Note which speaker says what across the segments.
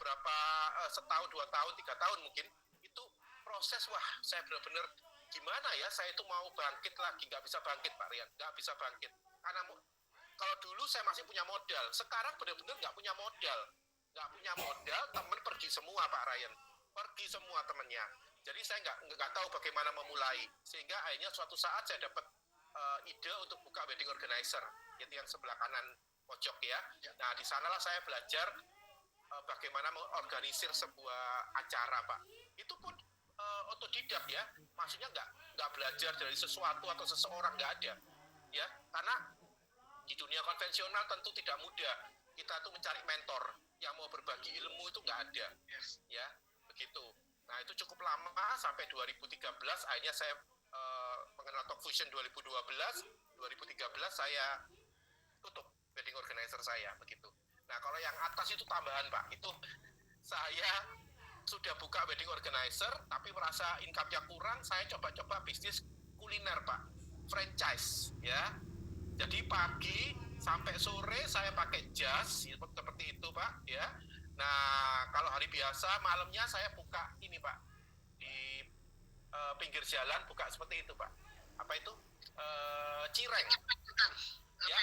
Speaker 1: beberapa setahun, 2 tahun, 3 tahun mungkin, itu proses, wah saya benar-benar gimana ya, saya itu mau bangkit lagi, nggak bisa bangkit Pak Rian, nggak bisa bangkit. Karena kalau dulu saya masih punya modal, sekarang benar-benar nggak punya modal. Nggak punya modal, temen pergi semua Pak Ryan. Pergi semua temennya. Jadi saya nggak tahu bagaimana memulai. Sehingga akhirnya suatu saat saya dapat ide untuk buka wedding organizer. Itu yang sebelah kanan pojok ya. Nah di sanalah saya belajar bagaimana mengorganisir sebuah acara Pak. Itu pun otodidak ya. Maksudnya nggak belajar dari sesuatu atau seseorang, nggak ada. Ya, karena di dunia konvensional tentu tidak mudah. Kita tuh mencari mentor yang mau berbagi ilmu itu nggak ada. Ya, begitu. Nah, itu cukup lama sampai 2013 akhirnya saya mengenal Talk Fusion 2012, 2013 saya tutup wedding organizer saya begitu. Nah, kalau yang atas itu tambahan, Pak. Itu saya sudah buka wedding organizer tapi merasa income-nya kurang, saya coba-coba bisnis kuliner, Pak. Franchise, ya. Jadi pagi sampai sore saya pakai jas seperti itu Pak ya. Nah kalau hari biasa malamnya saya buka ini Pak di pinggir jalan, buka seperti itu Pak. Apa itu? Cireng. Ya.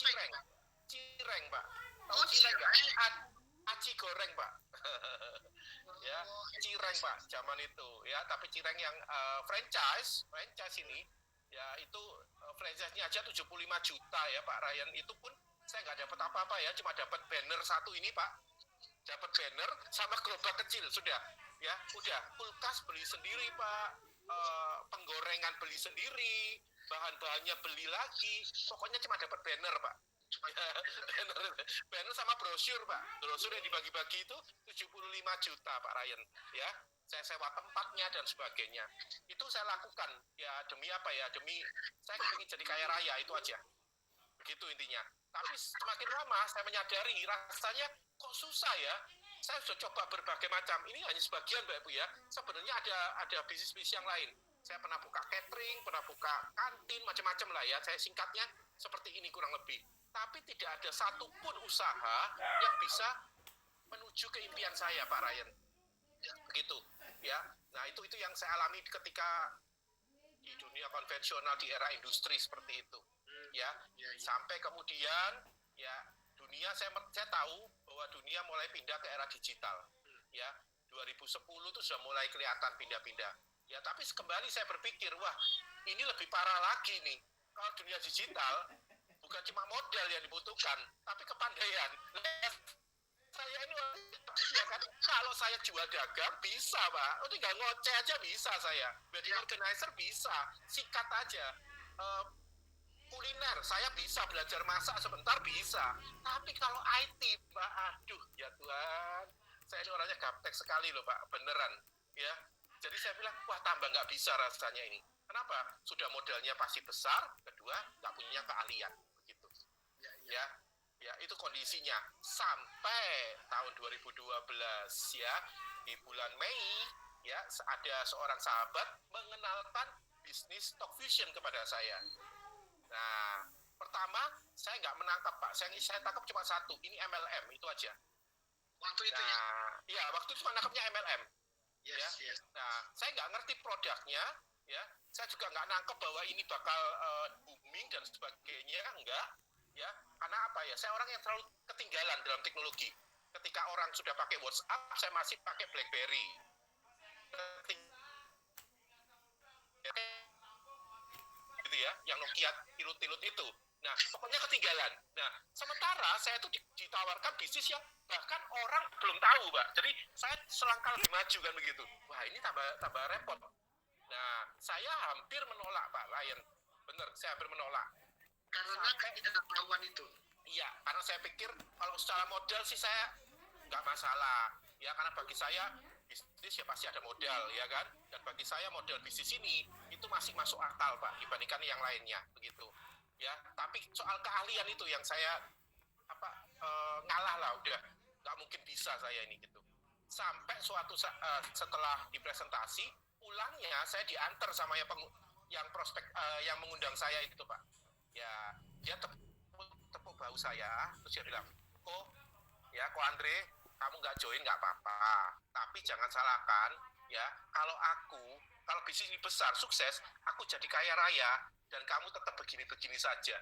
Speaker 1: Cireng. Cireng Pak. Tahu cireng nggak? Aci goreng Pak. Ya, cireng Pak zaman itu ya. Tapi cireng yang franchise ini ya itu franchise-nya aja 75 juta ya Pak Ryan. Itu pun saya nggak dapat apa-apa ya, cuma dapat banner satu ini Pak, dapat banner sama gerobak kecil sudah ya. Udah kulkas beli sendiri Pak, penggorengan beli sendiri, bahan-bahannya beli lagi, pokoknya cuma dapat banner Pak ya, banner sama brosur Pak, brosur yang dibagi-bagi itu 75 juta Pak Ryan ya. Saya sewa tempatnya dan sebagainya. Itu saya lakukan ya demi apa ya? Demi saya ingin jadi kaya raya, itu aja. Begitu intinya. Tapi semakin lama saya menyadari rasanya kok susah ya. Saya sudah coba berbagai macam. Ini hanya sebagian Mbak Ibu ya. Sebenarnya ada bisnis-bisnis yang lain. Saya pernah buka catering, pernah buka kantin, macam-macam lah ya. Saya singkatnya seperti ini kurang lebih. Tapi tidak ada satupun usaha yang bisa menuju ke impian saya Pak Ryan. Begitu ya. Nah itu yang saya alami ketika di dunia konvensional di era industri seperti itu ya. Sampai kemudian ya dunia saya tahu bahwa dunia mulai pindah ke era digital ya. 2010 itu sudah mulai kelihatan pindah-pindah ya. Tapi kembali saya berpikir wah ini lebih parah lagi nih. Kalau dunia digital bukan cuma modal yang dibutuhkan tapi kepandaian. Saya ini ya kan, kalau saya jual dagang bisa Pak, tinggal ngoceh aja bisa saya, wedding organizer bisa, sikat aja, kuliner saya bisa, belajar masak sebentar bisa. Tapi kalau IT Pak, aduh ya Tuhan, saya ini orangnya gaptek sekali loh Pak, beneran ya. Jadi saya bilang wah tambah nggak bisa rasanya ini. Kenapa? Sudah modalnya pasti besar, kedua nggak punya keahlian begitu ya. Ya, itu kondisinya sampai tahun 2012 ya. Di bulan Mei ya, ada seorang sahabat mengenalkan bisnis Talk Fusion kepada saya. Nah, pertama saya nggak menangkap Pak. Saya tangkap cuma satu, ini MLM, itu aja. Waktu itu ya? Ya, waktu itu cuma nangkapnya MLM. Yes. Nah, saya nggak ngerti produknya ya. Saya juga nggak nangkep bahwa ini bakal booming dan sebagainya, enggak. Ya, karena apa ya? Saya orang yang terlalu ketinggalan dalam teknologi. Ketika orang sudah pakai WhatsApp, saya masih pakai BlackBerry. Gitu ya, yang Nokia tilut-tilut itu. Nah, pokoknya ketinggalan. Nah, sementara saya itu ditawarkan bisnis yang bahkan orang belum tahu, Pak. Jadi saya selangkah lebih maju kan begitu. Wah, ini tambah repot. Nah, saya hampir menolak Pak Ryan. Bener, saya hampir menolak. Karena ketidaktahuan itu. Iya, karena saya pikir kalau secara modal sih saya nggak masalah. Ya, karena bagi saya bisnis ya pasti ada modal, ya kan? Dan bagi saya modal bisnis ini itu masih masuk akal, Pak, dibandingkan yang lainnya, begitu. Ya, tapi soal keahlian itu yang saya ngalah lah, udah nggak mungkin bisa saya ini gitu. Sampai suatu setelah dipresentasi, pulangnya saya diantar sama yang prospek yang mengundang saya itu, Pak. Ya, dia tepuk bahu saya, terus dia bilang, kok Andre, kamu nggak join nggak apa-apa, tapi jangan salahkan ya, kalau bisnis ini besar sukses, aku jadi kaya raya dan kamu tetap begini-begini saja.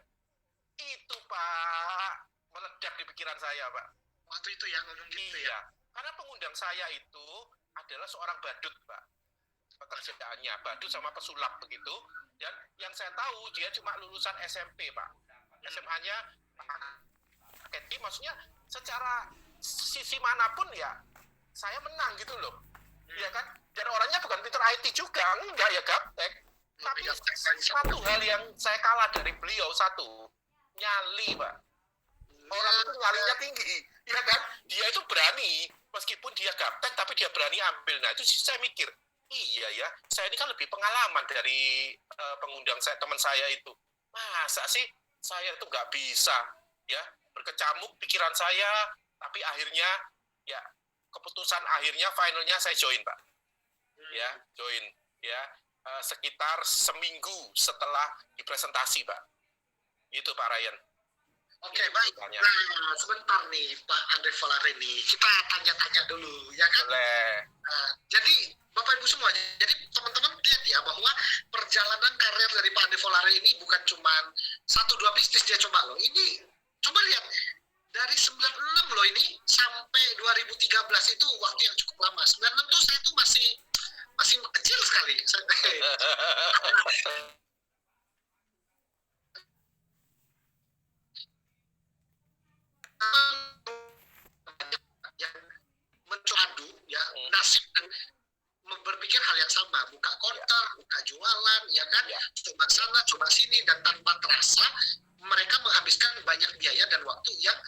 Speaker 1: Itu Pak meledak di pikiran saya Pak.
Speaker 2: Waktu itu ya ngomong gitu
Speaker 1: ya. Karena pengundang saya itu adalah seorang badut Pak, pekerjaannya badut sama pesulap begitu, dan yang saya tahu dia cuma lulusan SMP Pak, SMA-nya jadi maksudnya secara sisi manapun ya saya menang gitu loh, ya kan, dan orangnya bukan pinter IT juga, enggak ya gaptek, tapi satu hal yang saya kalah dari beliau, satu, nyali Pak. Orang itu nyalinya tinggi, ya kan, dia itu berani meskipun dia gaptek tapi dia berani ambil. Nah itu saya mikir, iya ya, saya ini kan lebih pengalaman dari pengundang saya, teman saya itu. Masa sih saya itu nggak bisa ya, berkecamuk pikiran saya, tapi akhirnya ya keputusan akhirnya finalnya saya join Pak. Ya, join ya, sekitar seminggu setelah dipresentasi Pak. Gitu Pak Ryan.
Speaker 2: Oke, baik. Nah, sebentar nih Pak Andre Volare nih, kita tanya-tanya dulu, ya kan?
Speaker 1: Boleh.
Speaker 2: Jadi, Bapak Ibu semua, jadi teman-teman lihat ya bahwa perjalanan karir dari Pak Andre Volare ini bukan cuma 1-2 bisnis dia coba loh. Ini, coba lihat, dari 96 loh ini, sampai 2013 itu waktu yang cukup lama. 96 tuh saya tuh masih kecil sekali. Yang mencadu ya nasib dan berpikir hal yang sama, buka konter, buka jualan, ya kan, coba sana, coba sini, dan tanpa terasa mereka menghabiskan banyak biaya dan waktu yang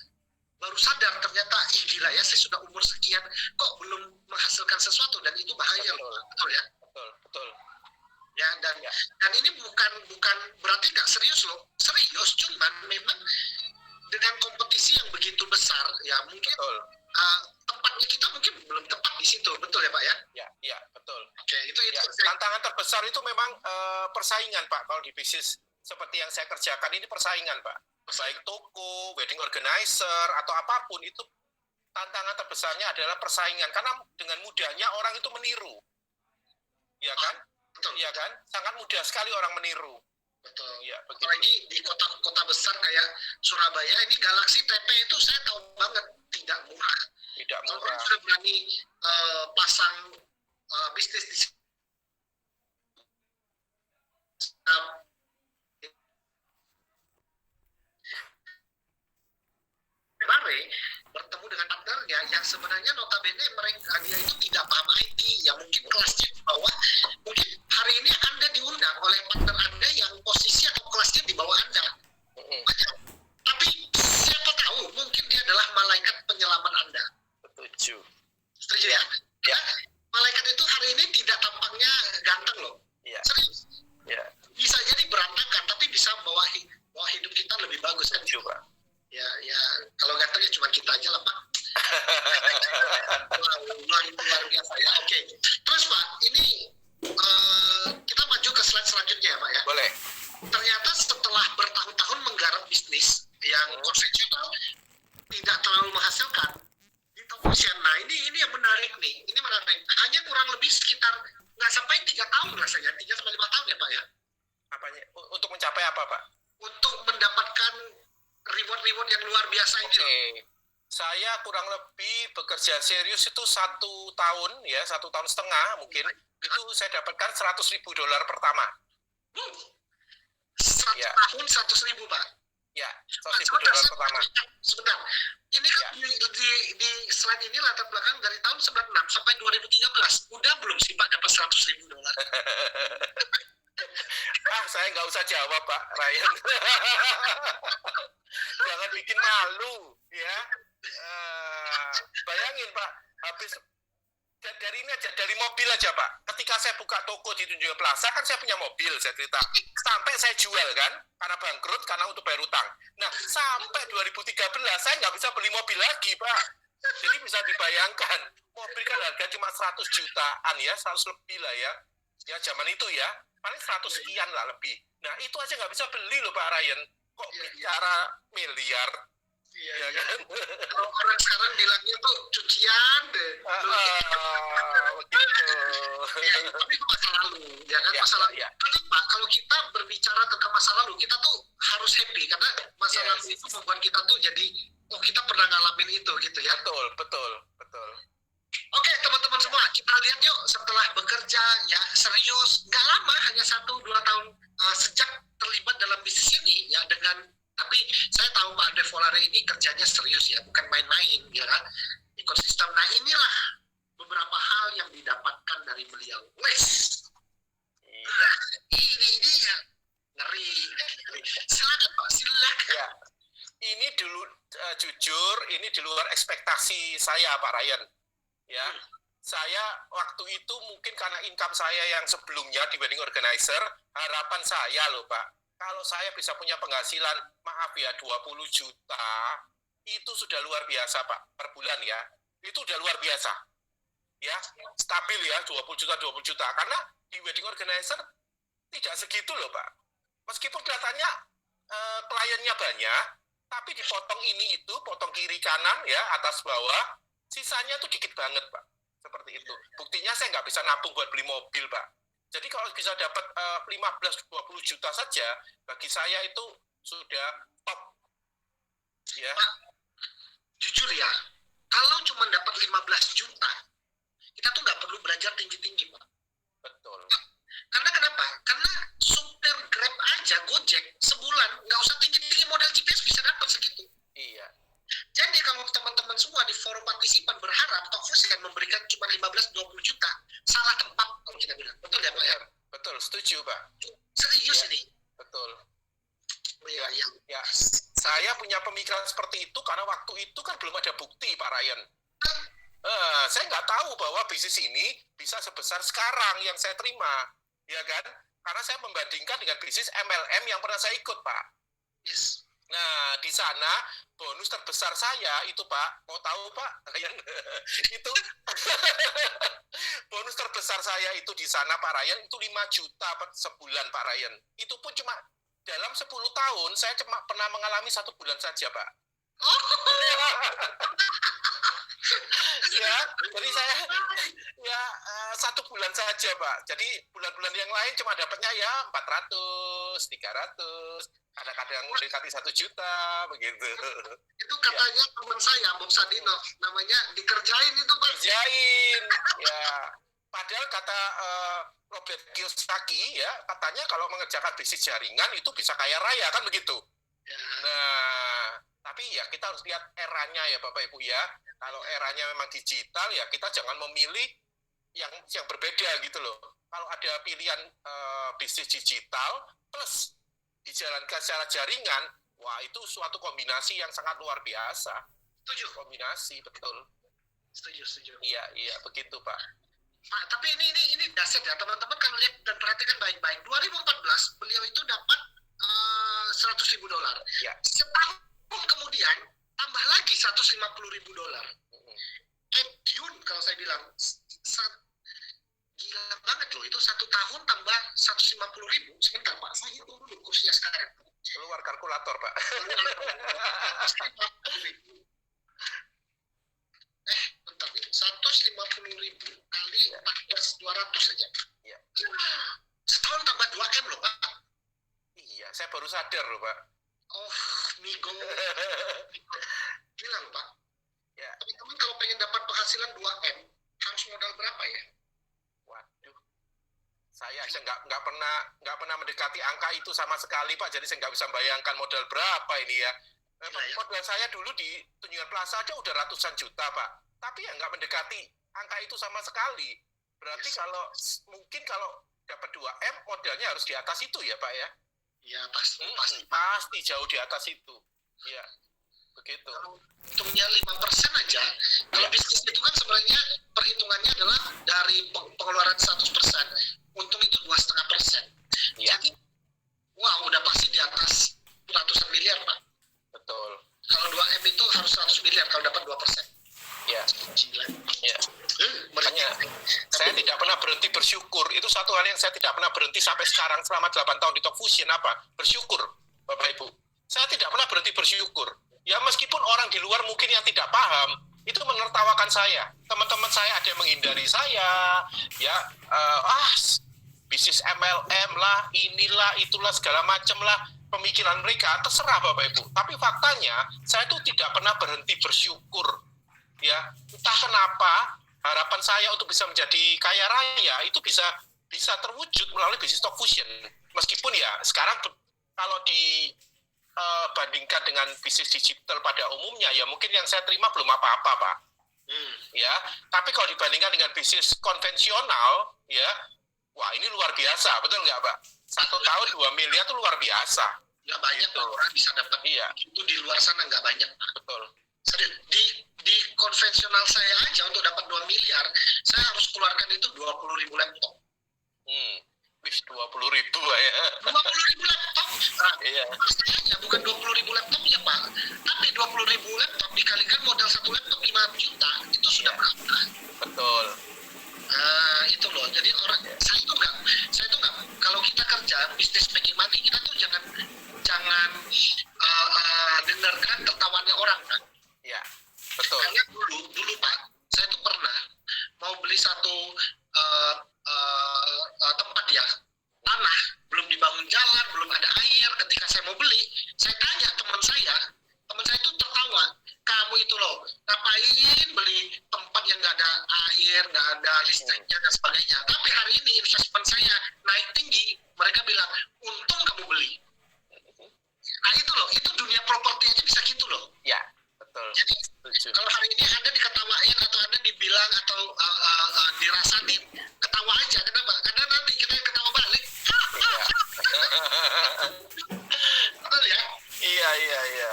Speaker 2: baru sadar ternyata gila ya, saya sudah umur sekian kok belum menghasilkan sesuatu, dan itu bahaya loh, betul ya?
Speaker 1: Betul.
Speaker 2: Ya, dan ini bukan berarti nggak serius loh, serius, cuman memang dengan kompetisi yang begitu besar ya mungkin tempatnya kita mungkin belum tepat di situ, betul ya Pak ya?
Speaker 1: Ya betul.
Speaker 2: Oke, itu
Speaker 1: ya, tantangan terbesar itu memang persaingan Pak. Kalau di bisnis seperti yang saya kerjakan ini persaingan Pak, baik toko, wedding organizer atau apapun itu, tantangan terbesarnya adalah persaingan, karena dengan mudahnya orang itu meniru, ya kan?
Speaker 2: Betul.
Speaker 1: Ya kan, sangat mudah sekali orang meniru.
Speaker 2: Betul.
Speaker 1: Ya,
Speaker 2: apalagi di kota-kota besar kayak Surabaya ini, Galaxy TP itu saya tahu banget tidak murah. Orang sudah berani pasang bisnis di Bare bertemu dengan partnernya yang sebenarnya notabene dia itu tidak paham IT, ya mungkin kelasnya di bawah, mungkin hari ini Anda diundang oleh partner Anda yang posisi atau kelasnya di bawah Anda, tapi siapa tahu mungkin dia adalah malaikat penyelamat Anda. Setuju ya? Ya. Malaikat itu hari ini tidak tampaknya ganteng loh, serius. Bisa jadi berantakan tapi bisa bawa hidup kita lebih bagus kan?
Speaker 1: Coba.
Speaker 2: Ya kalau gantengnya cuma kita aja lah Pak. Luar biasa ya. Oke. Terus Pak, ini kita maju ke slide selanjutnya ya Pak ya.
Speaker 1: Boleh.
Speaker 2: Ternyata setelah bertahun-tahun menggarap bisnis yang konvensional tidak terlalu menghasilkan di Tokopedia. Nah ini yang menarik nih. Ini menarik. Hanya kurang lebih sekitar nggak sampai 3 tahun rasanya, 3-5 tahun ya Pak ya.
Speaker 1: Apanya? Untuk mencapai apa Pak?
Speaker 2: Untuk mendapatkan reward yang luar biasa ini.
Speaker 1: Saya kurang lebih bekerja serius itu 1 tahun ya, 1,5 tahun mungkin. Itu saya dapatkan $100.000 pertama.
Speaker 2: 1 tahun 100.000 Pak.
Speaker 1: Ya, $100.000 pertama.
Speaker 2: Sebentar. Ini kan di slide ini latar belakang dari tahun 96 sampai 2013. Udah belum sih Pak dapat $100.000?
Speaker 1: Saya nggak usah jawab Pak Ryan. Jangan bikin malu ya. Bayangin Pak, habis dari ini aja, dari mobil aja Pak. Ketika saya buka toko di Tunjungan Plaza kan saya punya mobil, saya cerita. Sampai saya jual kan, karena bangkrut, karena untuk bayar utang. Nah, sampai 2013 saya nggak bisa beli mobil lagi Pak. Jadi bisa dibayangkan, mobil kan harga cuma 100 jutaan ya, 100 lebih lah ya. Ya zaman itu ya, paling 100 sekian lah lebih. Nah itu aja nggak bisa beli loh Pak Ryan. Kok bicara miliar?
Speaker 2: Iya,
Speaker 1: ya
Speaker 2: iya.
Speaker 1: kan?
Speaker 2: Kalau orang sekarang bilangnya tuh cucian deh.
Speaker 1: Begitu.
Speaker 2: Ya, tapi itu masa lalu, ya kan,
Speaker 1: Ya,
Speaker 2: masa lalu.
Speaker 1: ya.
Speaker 2: Kenapa? Kalau kita berbicara tentang masa lalu, kita tuh harus happy karena masa
Speaker 1: Yes.
Speaker 2: lalu itu membuat kita tuh jadi, oh kita pernah ngalamin itu gitu ya.
Speaker 1: Betul.
Speaker 2: Oke teman-teman semua, kita lihat yuk setelah bekerja ya serius, nggak lama, hanya 1-2 tahun sejak terlibat dalam bisnis ini ya tapi saya tahu Pak Andre Volare ini kerjanya serius ya, bukan main-main ya kan, ekosistem. Nah inilah beberapa hal yang didapatkan dari beliau. Wes,
Speaker 1: Iya.
Speaker 2: ini dia ngeri. Silakan Pak, silakan.
Speaker 1: Ya. Ini dulu jujur, ini di luar ekspektasi saya Pak Ryan. Ya, saya waktu itu mungkin karena income saya yang sebelumnya di wedding organizer, harapan saya loh Pak, kalau saya bisa punya penghasilan, maaf ya 20 juta, itu sudah luar biasa Pak, per bulan ya, itu sudah luar biasa. Ya, stabil ya 20 juta, karena di wedding organizer tidak segitu loh Pak. Meskipun kelihatannya kliennya banyak, tapi dipotong ini itu, potong kiri kanan ya, atas bawah, sisanya tuh dikit banget Pak, seperti itu. Buktinya saya nggak bisa nabung buat beli mobil Pak. Jadi kalau bisa dapat 15-20 juta saja, bagi saya itu sudah top. Ya.
Speaker 2: Pak, jujur ya, kalau cuma dapat 15 juta, kita tuh nggak perlu belajar tinggi-tinggi Pak.
Speaker 1: Betul.
Speaker 2: Karena kenapa? Karena supir Grab aja, Gojek, sebulan nggak usah tinggi-tinggi modal GPS bisa dapat segitu.
Speaker 1: Iya.
Speaker 2: Jadi kalau teman-teman semua di forum partisipan berharap Talkforce akan memberikan cuma 15-20 juta, salah tempat kalau kita bilang. Betul ya Pak ya?
Speaker 1: Betul, setuju Pak.
Speaker 2: Serius
Speaker 1: Ya.
Speaker 2: ini?
Speaker 1: Betul.
Speaker 2: Ya.
Speaker 1: Ya, saya punya pemikiran seperti itu karena waktu itu kan belum ada bukti Pak Ryan. Saya nggak tahu bahwa bisnis ini bisa sebesar sekarang yang saya terima, ya kan? Karena saya membandingkan dengan bisnis MLM yang pernah saya ikut Pak.
Speaker 2: Yes.
Speaker 1: Nah, di sana bonus terbesar saya itu Pak, mau tahu Pak? Itu bonus terbesar saya itu di sana Pak Ryan itu 5 juta sebulan Pak Ryan. Itu pun cuma dalam 10 tahun saya cuma pernah mengalami 1 bulan saja Pak. Ya, jadi saya ya 1 bulan saja Pak. Jadi bulan-bulan yang lain cuma dapatnya ya 400, 300, kadang-kadang mendekati 1 juta begitu.
Speaker 2: Itu katanya teman saya, Bob Sadino, namanya dikerjain itu Pak.
Speaker 1: Kerjain, ya. Padahal kata Robert Kiyosaki ya, katanya kalau mengerjakan bisnis jaringan itu bisa kaya raya kan begitu.
Speaker 2: Ya.
Speaker 1: Nah, tapi ya kita harus lihat eranya ya Bapak Ibu ya. Kalau eranya memang digital ya kita jangan memilih yang berbeda gitu loh. Kalau ada pilihan bisnis digital plus dijalankan secara jaringan, wah itu suatu kombinasi yang sangat luar biasa.
Speaker 2: Setuju.
Speaker 1: Kombinasi, betul.
Speaker 2: Setuju.
Speaker 1: Iya, begitu Pak.
Speaker 2: Pak, tapi ini dahsyat ya teman-teman, kalau lihat dan perhatikan baik-baik. 2014 beliau itu dapat $100.000.
Speaker 1: Ya.
Speaker 2: Setahun kemudian tambah lagi $150.000. June kalau saya bilang gila banget loh, itu 1 tahun tambah 150.000. Sebentar Pak, saya hitung dulu kursnya sekarang.
Speaker 1: Keluar kalkulator Pak.
Speaker 2: Bentar nih, 150.000 kali 14.200 saja.
Speaker 1: Ya.
Speaker 2: Setahun tambah 2M loh Pak.
Speaker 1: Iya, saya baru sadar loh Pak.
Speaker 2: Oh, migo. Gila loh Pak.
Speaker 1: Ya.
Speaker 2: Teman-teman kalau pengen dapat penghasilan 2M, harus modal berapa ya?
Speaker 1: Waduh, saya aja nggak pernah mendekati angka itu sama sekali Pak. Jadi saya nggak bisa bayangkan modal berapa ini ya. Modal saya dulu di Tunjungan Plaza aja udah ratusan juta Pak. Tapi ya nggak mendekati angka itu sama sekali. Berarti mungkin kalau dapat 2M modalnya harus di atas itu ya Pak ya?
Speaker 2: Ya
Speaker 1: pasti jauh di atas itu. Ya, begitu.
Speaker 2: Kalau hitungnya 5% aja, kalau bisnis itu kan sebenarnya perhitungannya adalah dari pengeluaran 100%, untung itu 2,5%.
Speaker 1: Ya.
Speaker 2: Jadi, wah udah pasti di atas ratusan miliar Pak.
Speaker 1: Betul.
Speaker 2: Kalau 2M itu harus 100 miliar kalau dapat 2%.
Speaker 1: Ya.
Speaker 2: Gila.
Speaker 1: Ya. Makanya saya tidak pernah berhenti bersyukur. Itu satu hal yang saya tidak pernah berhenti sampai sekarang selama 8 tahun di Talk Fusion apa? Bersyukur, Bapak Ibu. Saya tidak pernah berhenti bersyukur. Ya meskipun orang di luar mungkin yang tidak paham, itu menertawakan saya. Teman-teman saya ada yang menghindari saya, ya bisnis MLM lah, inilah, itulah, segala macam lah. Pemikiran mereka terserah Bapak Ibu. Tapi faktanya saya tuh tidak pernah berhenti bersyukur. Ya, entah kenapa harapan saya untuk bisa menjadi kaya raya itu bisa terwujud melalui bisnis stock fusion. Meskipun ya sekarang kalau dibandingkan dengan bisnis digital pada umumnya, ya mungkin yang saya terima belum apa-apa, Pak. Ya, tapi kalau dibandingkan dengan bisnis konvensional, ya, wah ini luar biasa, betul nggak, Pak? 1 tahun 2 miliar itu luar biasa.
Speaker 2: Nggak banyak
Speaker 1: Gitu.
Speaker 2: orang bisa dapat.
Speaker 1: Iya,
Speaker 2: Itu di luar sana nggak banyak.
Speaker 1: betul.
Speaker 2: Serius, di konvensional saya aja untuk dapat 2 miliar, saya harus keluarkan itu 20.000 laptop.
Speaker 1: Wis 20.000 ya.
Speaker 2: 20.000 laptop? Nah,
Speaker 1: Iya.
Speaker 2: masalahnya bukan 20.000 laptopnya, Pak. Tapi 20.000 laptop dikalikan modal satu laptop 5 juta, itu sudah berapa?
Speaker 1: Betul.
Speaker 2: Nah, itu loh. Jadi saya tuh nggak, kalau kita kerja bisnis making money, kita tuh jangan dengarkan tertawaannya orang, kan?
Speaker 1: Iya, betul.
Speaker 2: Karena dulu Pak, saya tuh pernah mau beli satu tempat ya, tanah, belum dibangun jalan, belum ada air. Ketika saya mau beli, saya tanya teman saya itu tertawa, kamu itu loh ngapain beli tempat yang nggak ada air, nggak ada listriknya dan sebagainya. Tapi hari ini investment saya naik tinggi, mereka bilang untung kamu beli. Nah itu loh, itu dunia properti aja bisa gitu loh.
Speaker 1: Ya, betul.
Speaker 2: Jadi
Speaker 1: Setuju.
Speaker 2: kalau hari ini Anda diketawain atau Anda dibilang atau dirasain, ketawa aja. Kenapa? Karena nanti kita yang ketawa balik. Betul ya?
Speaker 1: Iya.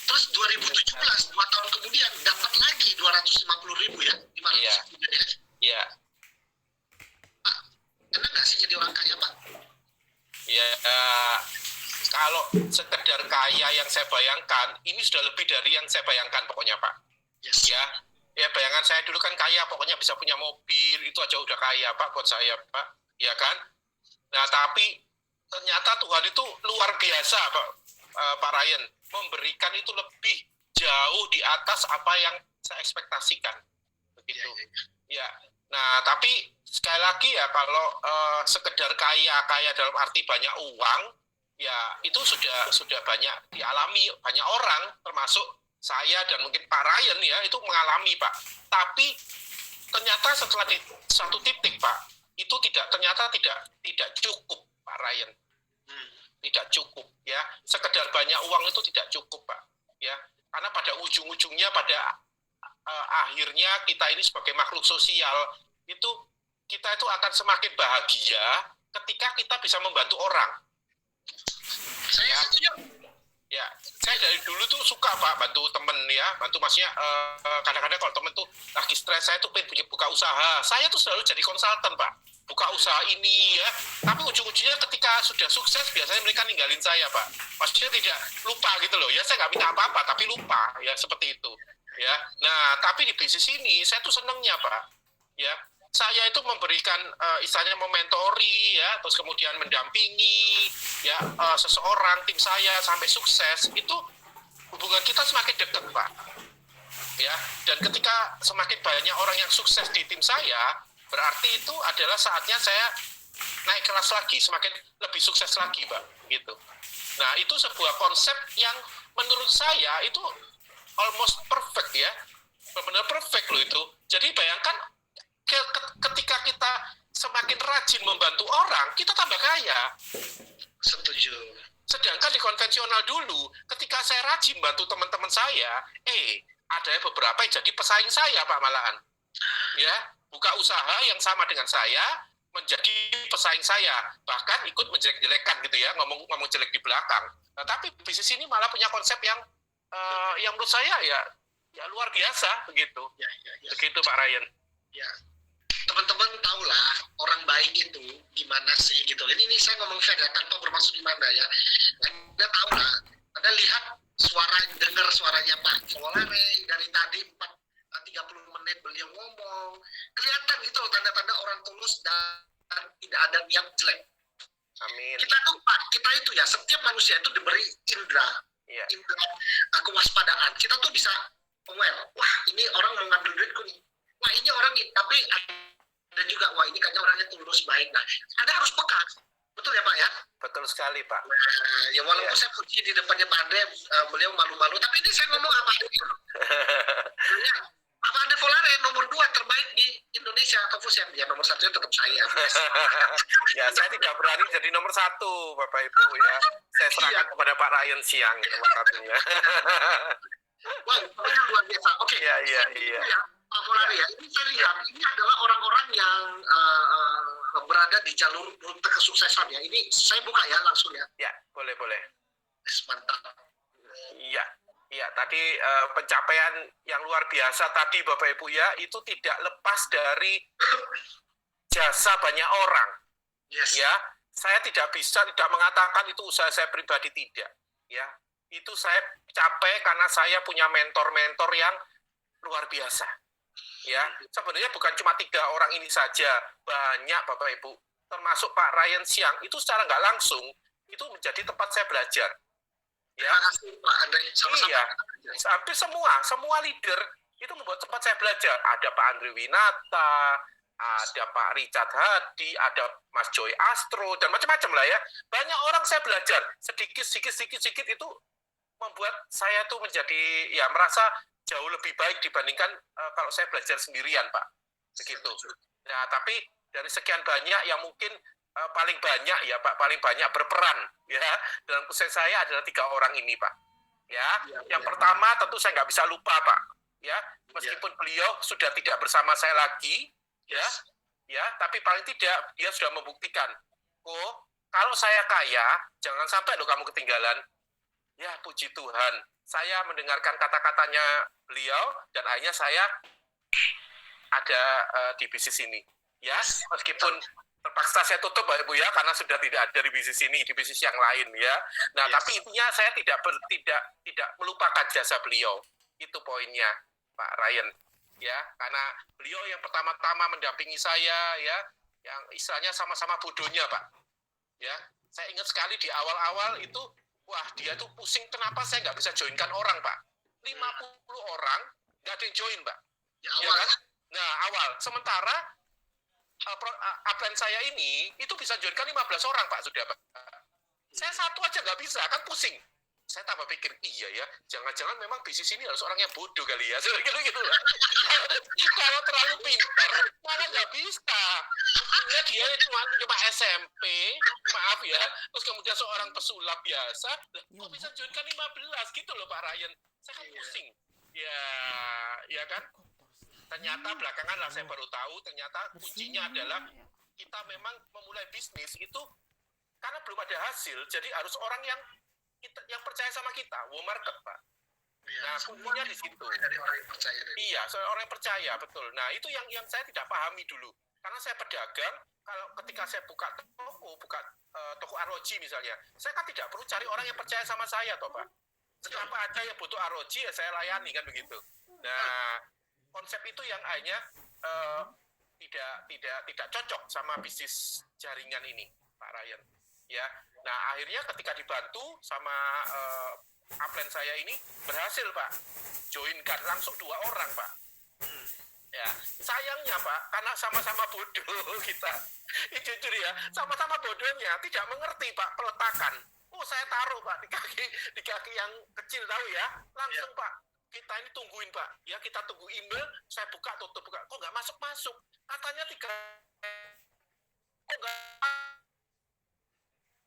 Speaker 2: Terus 2017, 2 tahun kemudian dapat lagi 250.000 ya, 500
Speaker 1: Iya.
Speaker 2: ribu ya.
Speaker 1: Iya.
Speaker 2: Pak, enak nggak sih jadi orang kaya, Pak?
Speaker 1: Ya, kalau sekedar kaya yang saya bayangkan, ini sudah lebih dari yang saya bayangkan pokoknya, Pak.
Speaker 2: Yes.
Speaker 1: Ya bayangan saya dulu kan kaya, pokoknya bisa punya mobil, itu aja udah kaya, Pak, buat saya, Pak. Ya kan? Nah, tapi ternyata Tuhan itu luar biasa, Pak Ryan. Memberikan itu lebih jauh di atas apa yang saya ekspektasikan. Begitu. Ya. Nah, tapi sekali lagi ya, kalau sekedar kaya dalam arti banyak uang, ya itu sudah banyak dialami banyak orang, termasuk saya dan mungkin Pak Ryan ya, itu mengalami, Pak. Tapi ternyata setelah di satu titik, Pak, itu ternyata tidak cukup, Pak Ryan. Tidak cukup ya. Sekedar banyak uang itu tidak cukup, Pak. Ya. Karena pada ujung-ujungnya, pada akhirnya kita ini sebagai makhluk sosial, itu kita itu akan semakin bahagia ketika kita bisa membantu orang.
Speaker 2: Saya setuju.
Speaker 1: Ya, saya dari dulu tuh suka, Pak, bantu temen ya, bantu maksudnya kadang-kadang kalau temen tuh lagi stres, saya tuh pengen buka usaha, saya tuh selalu jadi konsultan, Pak, buka usaha ini ya, tapi ujung-ujungnya ketika sudah sukses biasanya mereka ninggalin saya, Pak, maksudnya tidak lupa gitu loh, ya saya nggak minta apa-apa tapi lupa ya, seperti itu ya. Nah, tapi di bisnis ini saya tuh senengnya, Pak, ya. Saya itu memberikan istilahnya mementori ya, terus kemudian mendampingi ya seseorang, tim saya sampai sukses, itu hubungan kita semakin dekat, Pak. Ya, dan ketika semakin banyak orang yang sukses di tim saya, berarti itu adalah saatnya saya naik kelas lagi, semakin lebih sukses lagi, Pak, gitu. Nah, itu sebuah konsep yang menurut saya itu almost perfect ya. Benar-benar perfect loh itu. Jadi bayangkan ketika kita semakin rajin membantu orang, kita tambah kaya.
Speaker 2: Setuju.
Speaker 1: Sedangkan di konvensional dulu, ketika saya rajin bantu teman-teman saya, ada beberapa yang jadi pesaing saya, Pak, malahan. Ya, buka usaha yang sama dengan saya, menjadi pesaing saya, bahkan ikut menjelek-jelekan gitu ya, ngomong jelek di belakang. Nah, tapi bisnis ini malah punya konsep yang menurut saya ya luar biasa begitu.
Speaker 2: Ya.
Speaker 1: Begitu, Pak Ryan.
Speaker 2: Ya. Teman-teman tahulah orang baik itu gimana sih gitu. Ini saya ngomong fair ya, tanpa bermaksud gimana ya. Anda tahulah, Anda lihat dengar suaranya Pak Folare dari tadi 30 menit beliau ngomong. Kelihatan gitu tanda-tanda orang tulus dan tidak ada niat jelek.
Speaker 1: Amin.
Speaker 2: Kita itu ya, setiap manusia itu diberi indera.
Speaker 1: Iya.
Speaker 2: indera kewaspadaan. Kita tuh bisa aware, wah ini orang mau ngambil duitku nih, wah ini orang nih, tapi ada juga, wah ini kayaknya orangnya tulus baik. Nah, Anda harus peka, betul ya Pak ya?
Speaker 1: Betul sekali, Pak.
Speaker 2: Nah, ya walaupun
Speaker 1: Iya.
Speaker 2: saya puji di depannya Pak Ade, beliau malu-malu, tapi ini saya ngomong apa adanya. Ya, Pak Ade Volare nomor 2 terbaik di Indonesia atau Fusen, ya nomor 1 tetap saya.
Speaker 1: Ya, saya tidak berani jadi nomor 1, Bapak Ibu ya. Saya serahkan kepada Pak Ryan Siang nomor 1-nya.
Speaker 2: Wah, pokoknya luar biasa. Oke,
Speaker 1: Iya.
Speaker 2: ya, Pak Volare ya, ini saya lihat ini adalah orang-orang yang berada di jalur rute kesuksesan ya. Ini saya buka ya langsung ya.
Speaker 1: Ya, boleh.
Speaker 2: Mantap.
Speaker 1: Iya, tadi pencapaian yang luar biasa tadi Bapak Ibu ya, itu tidak lepas dari jasa banyak orang.
Speaker 2: Yes.
Speaker 1: Ya, saya tidak mengatakan itu usaha saya pribadi, tidak. Ya, itu saya capai karena saya punya mentor-mentor yang luar biasa. Ya, sebenarnya bukan cuma 3 orang ini saja, banyak Bapak Ibu, termasuk Pak Ryan Siang, itu secara nggak langsung itu menjadi tempat saya belajar. Ya,
Speaker 2: Terima kasih Pak Andre. Sama-sama.
Speaker 1: iya, hampir semua leader itu membuat tempat saya belajar. Ada Pak Andre Winata, ada Pak Richard Hadi, ada Mas Joy Astro, dan macam-macam lah ya. Banyak orang saya belajar, sedikit itu membuat saya tuh menjadi, ya merasa jauh lebih baik dibandingkan kalau saya belajar sendirian, Pak. Begitu. Nah, tapi dari sekian banyak yang mungkin paling banyak ya Pak, paling banyak berperan ya dalam proses saya adalah 3 orang ini Pak. Ya, yang pertama tentu saya nggak bisa lupa Pak. Ya, meskipun beliau sudah tidak bersama saya lagi, ya, tapi paling tidak dia sudah membuktikan, oh kalau saya kaya, jangan sampai loh kamu ketinggalan. Ya, puji Tuhan, saya mendengarkan kata-katanya beliau dan akhirnya saya ada di bisnis ini. Ya, meskipun terpaksa saya tutup Bapak Ibu ya, karena sudah tidak ada di bisnis ini, di bisnis yang lain ya. Nah, tapi intinya saya tidak melupakan jasa beliau. Itu poinnya, Pak Ryan. Ya, karena beliau yang pertama-tama mendampingi saya ya, yang istilahnya sama-sama bodohnya, Pak. Ya, saya ingat sekali di awal-awal itu, wah dia tuh pusing kenapa saya nggak bisa joinkan orang, Pak. 50 orang nggak ada yang join, Pak.
Speaker 2: Ya, awal.
Speaker 1: Ya, kan? Nah, awal. Sementara upline saya ini itu bisa joinkan 15 orang Pak sudah Pak. Saya satu aja nggak bisa, kan pusing. Saya tambah pikir, iya ya, jangan-jangan memang bisnis ini harus orang yang bodoh kali ya. Gitu. Kalau terlalu pintar, malah nggak bisa. Buktinya dia cuma SMP, maaf ya, terus kemudian seorang pesulap biasa, kok bisa joinkan 15 gitu loh Pak Ryan. Saya kan pusing. Ya kan? Ternyata belakangan lah saya baru tahu, ternyata kuncinya adalah kita memang memulai bisnis itu karena belum ada hasil, jadi harus orang yang percaya sama kita, wow market Pak. Nah, kuncinya di situ.
Speaker 2: Dari orang yang percaya.
Speaker 1: Iya, orang yang percaya, betul. Nah, itu yang saya tidak pahami dulu. Karena saya pedagang, kalau ketika saya buka toko arloji misalnya, saya kan tidak perlu cari orang yang percaya sama saya, toh Pak. Siapa aja yang butuh arloji ya saya layani kan begitu. Nah, konsep itu yang akhirnya tidak cocok sama bisnis jaringan ini, Pak Ryan. Ya, nah akhirnya ketika dibantu sama upline saya ini berhasil Pak, joinkan langsung 2 orang Pak. Ya, sayangnya Pak, karena sama-sama bodoh kita, jujur ya, sama-sama bodohnya, tidak mengerti Pak peletakan. Oh saya taruh Pak di kaki yang kecil tahu ya, langsung Pak. Kita ini tungguin Pak, ya kita tunggu email, saya buka tutup, kok nggak masuk, katanya 3, kok nggak,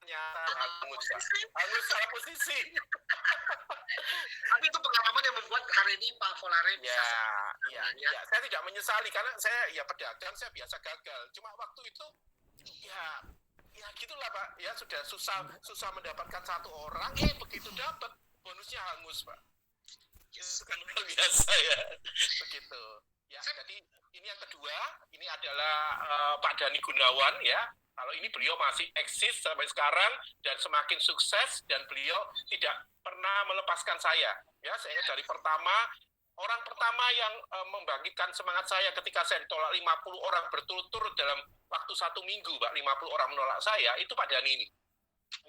Speaker 1: ternyata hangus salah posisi.
Speaker 2: Tapi itu pengalaman yang membuat hari ini Pak Volare bisa.
Speaker 1: Ya, saya tidak menyesali karena saya ya pedagang, saya biasa gagal. Cuma waktu itu ya gitulah Pak, ya sudah susah mendapatkan 1 orang, begitu dapat bonusnya hangus Pak. Itu kan luar biasa ya, begitu. Ya, jadi ini yang kedua, ini adalah Pak Dhani Gunawan ya. Kalau ini beliau masih eksis sampai sekarang dan semakin sukses dan beliau tidak pernah melepaskan saya. Ya, saya dari orang pertama yang membangkitkan semangat saya ketika saya ditolak 50 orang berturut-turut dalam waktu 1 minggu, Pak, 50 orang menolak saya, itu Pak Dhani ini.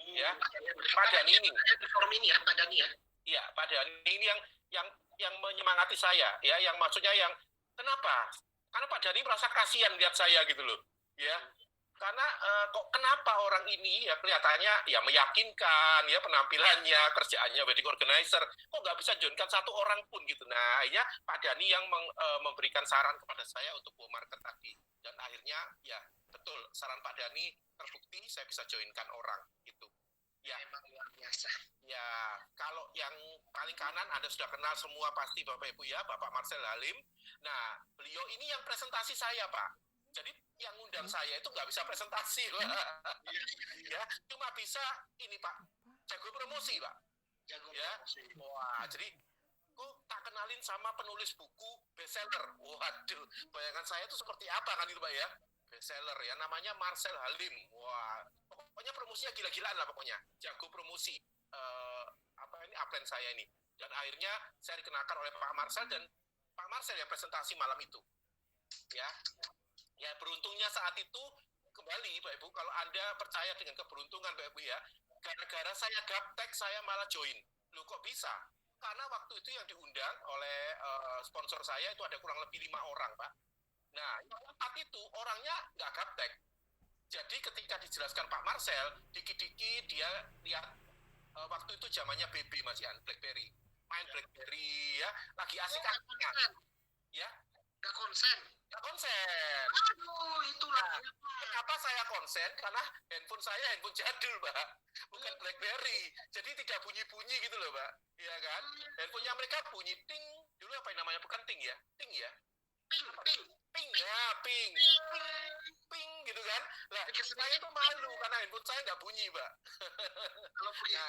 Speaker 1: Ya,
Speaker 2: Pak
Speaker 1: Pak Dhani ini.
Speaker 2: Di forum ini ya, Pak Dhani ya.
Speaker 1: Iya, Pak Dhani ini yang menyemangati saya, ya, yang maksudnya yang kenapa? Karena Pak Dhani merasa kasihan lihat saya gitu loh, ya. Karena kok kenapa orang ini ya kelihatannya ya meyakinkan ya penampilannya, kerjaannya wedding organizer, kok nggak bisa joinkan satu orang pun gitu. Nah, akhirnya Pak Dhani yang memberikan saran kepada saya untuk go market tadi. Dan akhirnya ya betul saran Pak Dhani terbukti, saya bisa joinkan orang gitu. Ya,
Speaker 2: memang luar biasa.
Speaker 1: Ya, kalau yang paling kanan Anda sudah kenal semua pasti Bapak Ibu ya, Bapak Marcel Halim. Nah, beliau ini yang presentasi saya, Pak. Jadi yang undang saya itu nggak bisa presentasi, Pak. Ya, cuma bisa ini, Pak, jago promosi, Pak.
Speaker 2: Jago
Speaker 1: ya.
Speaker 2: promosi.
Speaker 1: Wah, jadi kok tak kenalin sama penulis buku bestseller. Waduh, bayangan saya itu seperti apa kan itu, Pak ya? Bestseller ya, namanya Marcel Halim. Wah, pokoknya promosinya gila-gilaan lah pokoknya. Jago promosi. Upline saya ini. Dan akhirnya saya dikenakan oleh Pak Marcel dan Pak Marcel yang presentasi malam itu. Ya, beruntungnya saat itu kembali Pak Ibu, kalau Anda percaya dengan keberuntungan Pak Ibu ya, gara-gara saya gaptek saya malah join. Loh kok bisa? Karena waktu itu yang diundang oleh sponsor saya itu ada kurang lebih 5 orang, Pak. Nah, yang 4 itu orangnya nggak gaptek. Jadi ketika dijelaskan Pak Marcel, dikit-dikit dia lihat waktu itu zamannya BB Mas Ian, BlackBerry. Main BlackBerry ya, lagi asik-asiknya. Ya,
Speaker 2: nggak konsen.
Speaker 1: Nggak konsen.
Speaker 2: Aduh, itulah.
Speaker 1: Nah, kenapa saya konsen? Karena handphone saya handphone jadul, Pak. Bukan BlackBerry. Jadi tidak bunyi-bunyi gitu loh, Pak. Iya kan? Handphonenya mereka bunyi ting. Dulu apa yang namanya? Bukan ting ya? Ting ya?
Speaker 2: Ping.
Speaker 1: Ping ya, ping. Ping gitu kan. Lah, saya itu malu karena handphone saya nggak bunyi, Pak. Nah,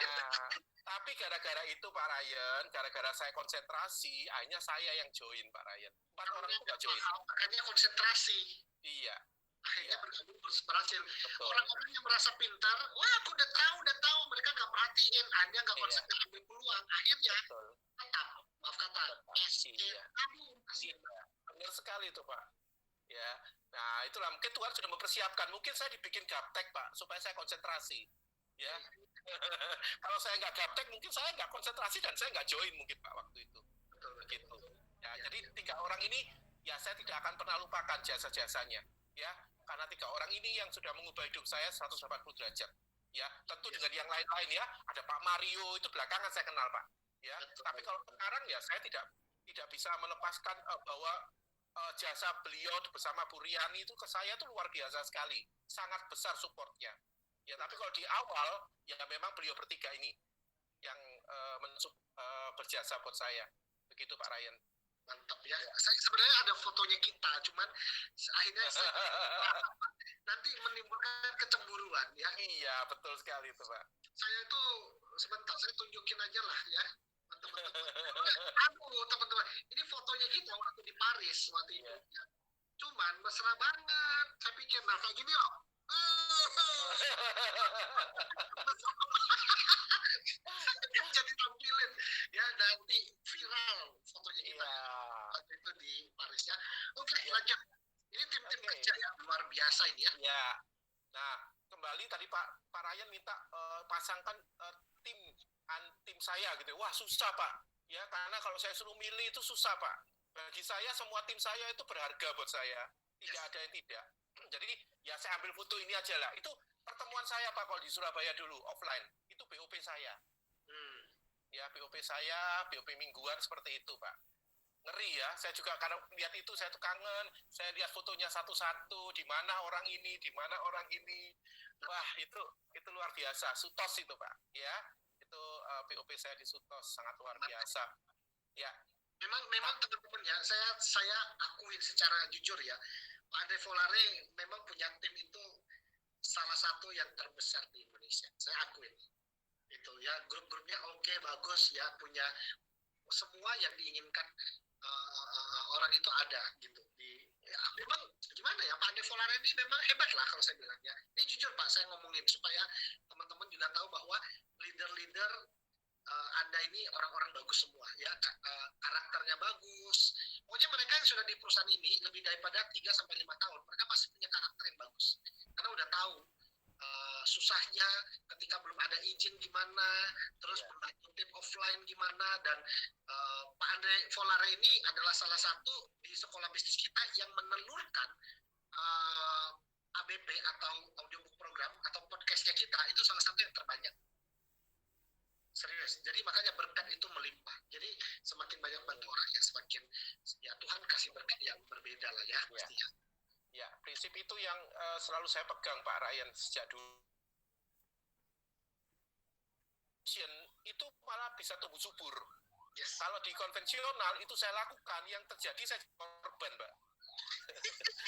Speaker 1: tapi gara-gara itu Pak Ryan, gara-gara saya konsentrasi, akhirnya saya yang join Pak Ryan. 4 orang itu nggak join.
Speaker 2: Makanya konsentrasi.
Speaker 1: Iya.
Speaker 2: Akhirnya bergabung berhasil. Orang-orang yang merasa pintar, wah aku udah tahu, mereka nggak perhatiin, hanya nggak konsen ambil peluang. Akhirnya tetap, maaf kata,
Speaker 1: benar sekali itu Pak. Ya, nah itulah mungkin Tuhan sudah mempersiapkan. Mungkin saya dibikin gaptek Pak, supaya saya konsentrasi. Ya, kalau saya nggak gaptek, mungkin saya nggak konsentrasi dan saya nggak join mungkin Pak waktu itu. Begitu. Ya, jadi 3 orang ini ya saya tidak akan pernah lupakan jasa-jasanya. Ya, karena 3 orang ini yang sudah mengubah hidup saya 180 derajat. Ya, tentu dengan yang lain-lain ya. Ada Pak Mario itu belakangan saya kenal Pak. Ya, tapi kalau sekarang ya saya tidak bisa melepaskan bahwa jasa beliau bersama Bu Riani itu ke saya tuh luar biasa sekali, sangat besar supportnya. Ya, tapi kalau di awal ya memang beliau bertiga ini yang berjasa buat saya. Begitu Pak Ryan.
Speaker 2: Mantap ya. Saya sebenarnya ada fotonya kita, cuman akhirnya nanti menimbulkan kecemburuan ya.
Speaker 1: Iya, betul sekali itu Pak.
Speaker 2: Saya itu sebentar saya tunjukin aja lah ya. Teman-teman. Aduh, teman-teman, ini fotonya kita waktu di Paris waktu itu. Ya. Cuman mesra banget. Saya pikir nah kayak gini loh. Jadi tampilin ya nanti viral fotonya kita waktu itu di Paris ya. Oke, lanjut. Ini tim-tim kerja ya luar biasa ini ya.
Speaker 1: Ya. Nah, kembali tadi Pak Ryan minta pasangkan tim saya gitu. Wah, susah Pak. Ya, karena kalau saya suruh milih itu susah Pak. Bagi saya semua tim saya itu berharga buat saya. Tidak ada yang tidak. Jadi ya saya ambil foto ini aja lah. Itu pertemuan saya Pak kalau di Surabaya dulu offline. Itu BOP saya. Ya, BOP saya, BOP mingguan seperti itu Pak. Ngeri ya, saya juga karena lihat itu saya tuh kangen. Saya lihat fotonya satu-satu, di mana orang ini, di mana orang ini. Wah, itu luar biasa. Sutos itu Pak. Ya, itu BOP saya di Sutos sangat luar biasa. Ya.
Speaker 2: Memang teman-teman ya, saya akuin secara jujur ya, Pak Andre Volare memang punya tim itu salah satu yang terbesar di Indonesia. Saya akuin itu ya, grup-grupnya oke, bagus ya, punya semua yang diinginkan orang itu ada gitu. Ya, memang gimana ya, Pak Andre Volare ini memang hebat lah kalau saya bilang ya. Ini jujur Pak, saya ngomongin supaya teman-teman juga tahu bahwa leader-leader Anda ini orang-orang bagus semua ya, karakternya bagus. Pokoknya mereka yang sudah di perusahaan ini lebih daripada 3-5 tahun, mereka masih punya karakter yang bagus. Karena udah tahu susahnya ketika belum ada izin gimana, terus tim offline gimana, dan Pak Andre Volare ini adalah salah satu di sekolah bisnis kita yang menelurkan ABP atau audiobook program atau podcastnya kita itu salah satu yang terbanyak. Serius, jadi makanya berkat itu melimpah. Jadi semakin banyak bantu orang ya semakin ya Tuhan kasih berkat yang berbeda lah ya pastinya.
Speaker 1: Ya, prinsip itu yang selalu saya pegang Pak Ryan sejak dulu. Itu malah bisa tumbuh subur.
Speaker 2: Yes.
Speaker 1: Kalau di konvensional itu saya lakukan, yang terjadi saya korban, Mbak.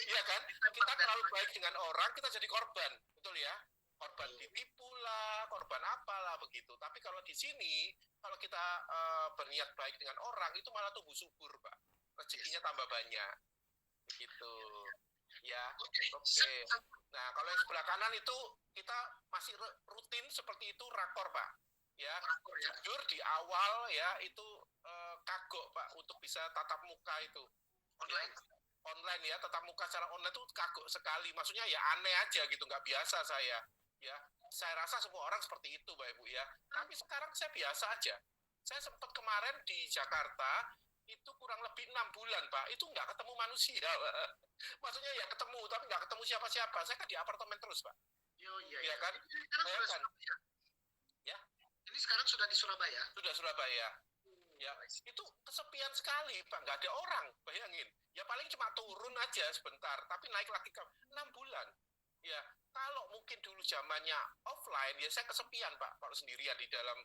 Speaker 1: Iya kan? Kita terlalu baik dengan orang, kita jadi korban, betul ya? Korban ditipu lah, korban apalah begitu. Tapi kalau di sini, kalau kita berniat baik dengan orang, itu malah tumbuh subur, Pak. Rezekinya tambah banyak. Begitu. Ya, oke. Nah, kalau yang sebelah kanan itu kita masih rutin seperti itu rakor, Pak. Ya, jujur di awal ya itu kagok, Pak, untuk bisa tatap muka itu. Online ya, tatap muka secara online itu kagok sekali. Maksudnya ya aneh aja gitu, nggak biasa saya. Ya, saya rasa semua orang seperti itu, Pak Ibu ya. Tapi sekarang saya biasa aja. Saya sempat kemarin di Jakarta itu kurang lebih 6 bulan, Pak. Itu nggak ketemu manusia, Pak. Maksudnya ya ketemu, tapi nggak ketemu siapa-siapa. Saya kan di apartemen terus, Pak.
Speaker 2: Iya
Speaker 1: kan?
Speaker 2: Saya kan. Ya. Ini sekarang sudah di Surabaya.
Speaker 1: Sudah Surabaya. Ya, itu kesepian sekali, Pak. Nggak ada orang, bayangin. Ya paling cuma turun aja sebentar, tapi naik lagi ke 6 bulan. Ya, kalau mungkin dulu zamannya offline, ya saya kesepian, Pak, kalau sendirian di dalam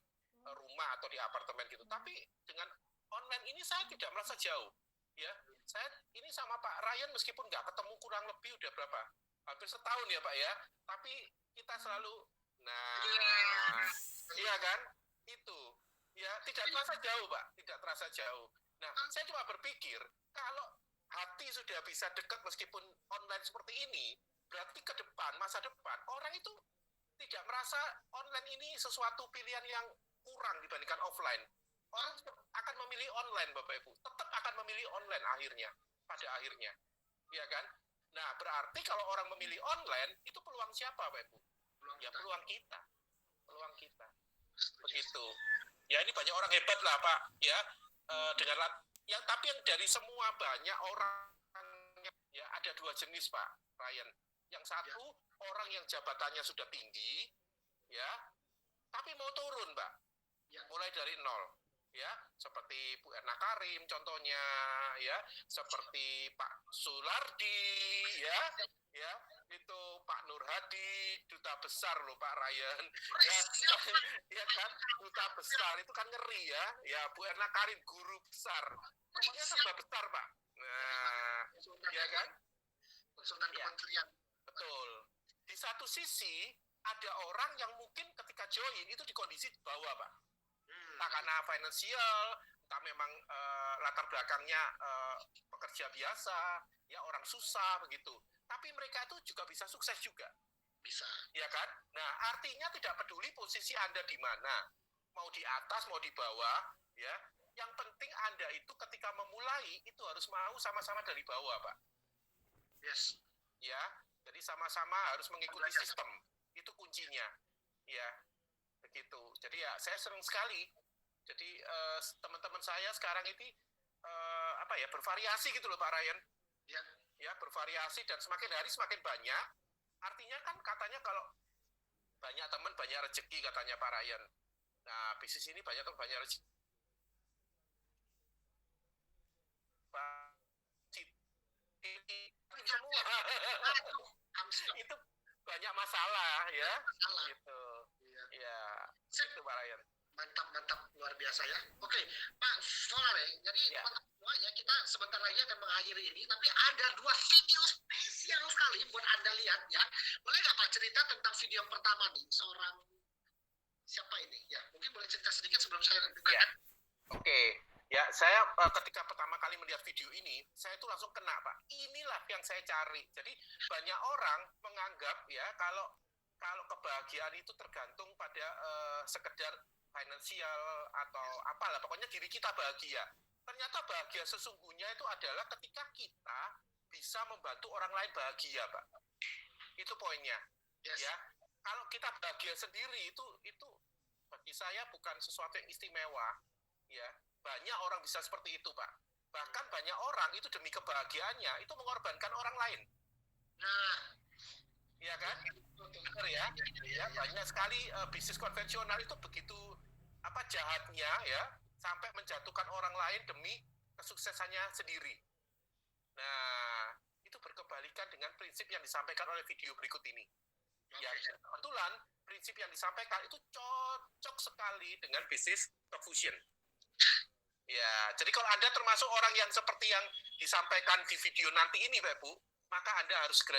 Speaker 1: rumah atau di apartemen gitu. Tapi dengan online ini saya tidak merasa jauh. Ya, saya ini sama Pak Ryan meskipun nggak ketemu kurang lebih udah berapa? Hampir setahun ya, Pak ya. Tapi kita selalu, iya kan? Itu. Ya, tidak terasa jauh, Pak. Tidak terasa jauh. Nah, saya cuma berpikir, kalau hati sudah bisa dekat meskipun online seperti ini, berarti ke depan, masa depan, orang itu tidak merasa online ini sesuatu pilihan yang kurang dibandingkan offline. Orang akan memilih online, Bapak Ibu. Tetap akan memilih online akhirnya, pada akhirnya. Ya kan? Nah, berarti kalau orang memilih online, itu peluang siapa, Bapak Ibu? Ya, peluang kita. Peluang kita. Begitu. Ya, ini banyak orang hebat lah, Pak. Ya, dengan ya, tapi yang dari semua banyak orang, ya ada dua jenis, Pak Ryan. Yang satu, orang yang jabatannya sudah tinggi, ya, tapi mau turun, Pak. Mulai dari nol. Ya, seperti Bu Erna Karim contohnya, ya, seperti Pak Sulardi, ya, itu Pak Nur Hadi, duta besar loh Pak Ryan, ya, ya kan, duta besar itu kan ngeri ya, Bu Erna Karim guru besar, pokoknya serba besar Pak. Nah, ya kan,
Speaker 2: konsultan kementerian.
Speaker 1: Betul. Di satu sisi ada orang yang mungkin ketika join itu di kondisi bawah Pak. Entah karena finansial, entah memang latar belakangnya pekerja biasa, ya orang susah begitu. Tapi mereka itu juga bisa sukses juga.
Speaker 2: Bisa. Ya
Speaker 1: kan? Nah, artinya tidak peduli posisi Anda di mana. Mau di atas, mau di bawah, ya. Yang penting Anda itu ketika memulai, itu harus mau sama-sama dari bawah, Pak.
Speaker 2: Yes.
Speaker 1: Ya, jadi sama-sama harus mengikuti sistem. Itu kuncinya. Ya, begitu. Jadi ya, saya senang sekali. Jadi teman-teman saya sekarang ini bervariasi gitu loh Pak Ryan. Ya, bervariasi dan semakin hari semakin banyak. Artinya kan katanya kalau banyak teman banyak rezeki katanya Pak Ryan. Nah, bisnis ini banyak teman banyak rezeki. Semua. Itu banyak masalah ya. Gitu. Ya, itu Pak Ryan.
Speaker 2: Mantap, luar biasa ya. Oke, Pak Volare, jadi teman-teman ya, kita sebentar lagi akan mengakhiri ini, tapi ada 2 video spesial sekali buat Anda lihat ya. Boleh nggak Pak cerita tentang video yang pertama nih, seorang siapa ini? Ya, mungkin boleh cerita sedikit sebelum saya buka.
Speaker 1: Ya. Oke. Ya, saya ketika pertama kali melihat video ini, saya itu langsung kena, Pak. Inilah yang saya cari. Jadi banyak orang menganggap ya kalau kebahagiaan itu tergantung pada sekedar finansial atau apalah, pokoknya diri kita bahagia. Ternyata bahagia sesungguhnya itu adalah ketika kita bisa membantu orang lain bahagia, Pak. Itu poinnya.
Speaker 2: Yes.
Speaker 1: Ya. Kalau kita bahagia sendiri itu bagi saya bukan sesuatu yang istimewa, ya. Banyak orang bisa seperti itu, Pak. Bahkan banyak orang itu demi kebahagiaannya itu mengorbankan orang lain.
Speaker 2: Nah,
Speaker 1: ya kan? Benar ya? Ya, banyak sekali bisnis konvensional itu begitu jahatnya ya, sampai menjatuhkan orang lain demi kesuksesannya sendiri. Nah, itu berkebalikan dengan prinsip yang disampaikan oleh video berikut ini. Ya, kebetulan prinsip yang disampaikan itu cocok sekali dengan bisnis stock fusion. Ya, jadi kalau Anda termasuk orang yang seperti yang disampaikan di video nanti ini, Pak Bu, maka Anda harus segera